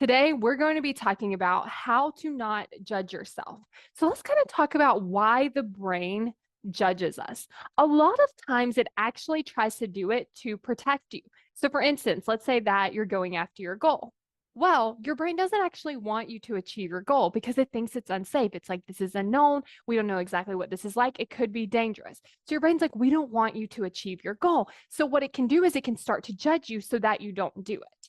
Today, we're going to be talking about how to not judge yourself. So let's kind of talk about why the brain judges us. A lot of times, it actually tries to do it to protect you. So, for instance, let's say that you're going after your goal. Well, your brain doesn't actually want you to achieve your goal because it thinks it's unsafe. It's like, this is unknown. We don't know exactly what this is like. It could be dangerous. So, your brain's like, we don't want you to achieve your goal. So, what it can do is it can start to judge you so that you don't do it.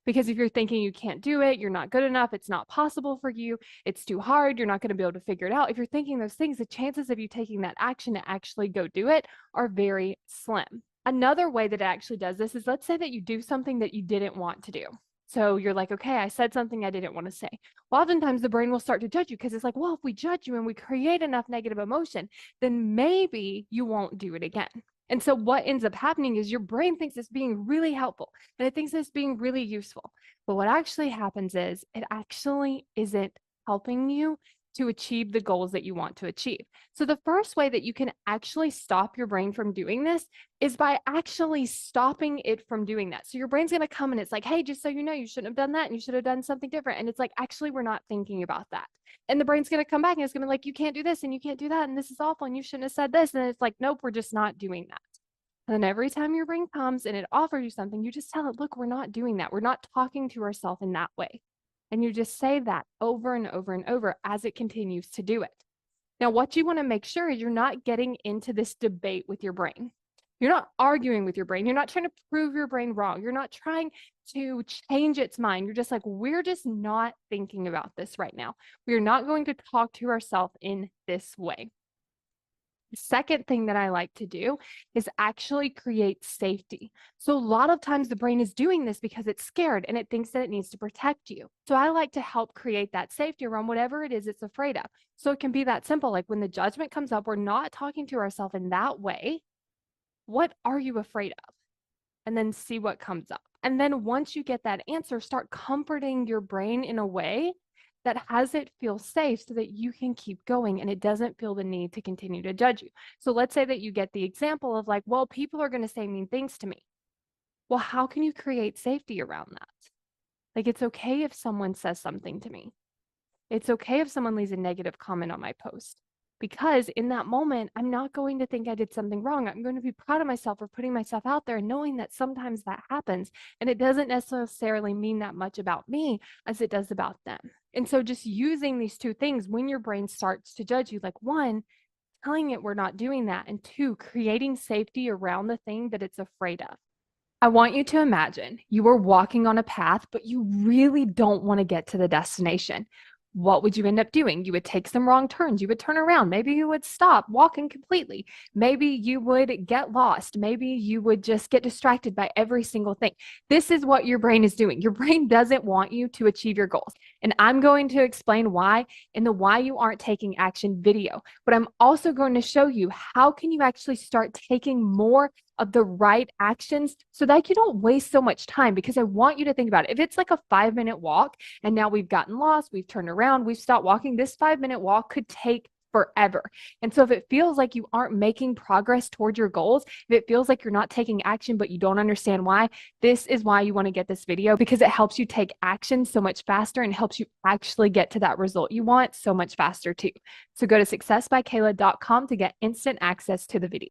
Because if you're thinking you can't do it, you're not good enough, it's not possible for you, it's too hard, you're not going to be able to figure it out. If you're thinking those things, the chances of you taking that action to actually go do it are very slim. Another way that it actually does this is, let's say that you do something that you didn't want to do. So you're like, okay, I said something I didn't want to say. Well, oftentimes the brain will start to judge you because it's like, well, if we judge you and we create enough negative emotion, then maybe you won't do it again. And so what ends up happening is your brain thinks it's being really helpful and it thinks it's being really useful. But what actually happens is it actually isn't helping you to achieve the goals that you want to achieve. So the first way that you can actually stop your brain from doing this is by actually stopping it from doing that. So your brain's going to come and it's like, hey, just so you know, you shouldn't have done that and you should have done something different. And it's like, actually, we're not thinking about that. And the brain's going to come back and it's going to be like, you can't do this and you can't do that. And this is awful. And you shouldn't have said this. And it's like, nope, we're just not doing that. And then every time your brain comes and it offers you something, you just tell it, look, we're not doing that. We're not talking to ourselves in that way. And you just say that over and over and over as it continues to do it. Now, what you want to make sure is you're not getting into this debate with your brain. You're not arguing with your brain. You're not trying to prove your brain wrong. You're not trying to change its mind. You're just like, we're just not thinking about this right now. We're not going to talk to ourselves in this way. The second thing that I like to do is actually create safety. So a lot of times the brain is doing this because it's scared and it thinks that it needs to protect you. So I like to help create that safety around whatever it is it's afraid of. So it can be that simple. Like when the judgment comes up, we're not talking to ourselves in that way. What are you afraid of? And then see what comes up. And then once you get that answer, start comforting your brain in a way that has it feel safe so that you can keep going and it doesn't feel the need to continue to judge you. So let's say that you get the example of like, well, people are going to say mean things to me. Well, how can you create safety around that? Like, it's okay if someone says something to me. It's okay if someone leaves a negative comment on my post. Because in that moment, I'm not going to think I did something wrong. I'm going to be proud of myself for putting myself out there and knowing that sometimes that happens. And it doesn't necessarily mean that much about me as it does about them. And so just using these two things when your brain starts to judge you, like one, telling it we're not doing that, and two, creating safety around the thing that it's afraid of. I want you to imagine you were walking on a path, but you really don't want to get to the destination. What would you end up doing? You would take some wrong turns. You would turn around. Maybe you would stop walking completely. Maybe you would get lost. Maybe you would just get distracted by every single thing. This is what your brain is doing. Your brain doesn't want you to achieve your goals. And I'm going to explain why in the why you aren't taking action video. But I'm also going to show you how can you actually start taking more of the right actions so that you don't waste so much time, because I want you to think about it. If it's like a 5-minute walk and now we've gotten lost, we've turned around, we've stopped walking, this 5-minute walk could take forever. And so if it feels like you aren't making progress toward your goals, if it feels like you're not taking action, but you don't understand why, this is why you want to get this video, because it helps you take action so much faster and helps you actually get to that result you want so much faster too. So go to successbykayla.com to get instant access to the video.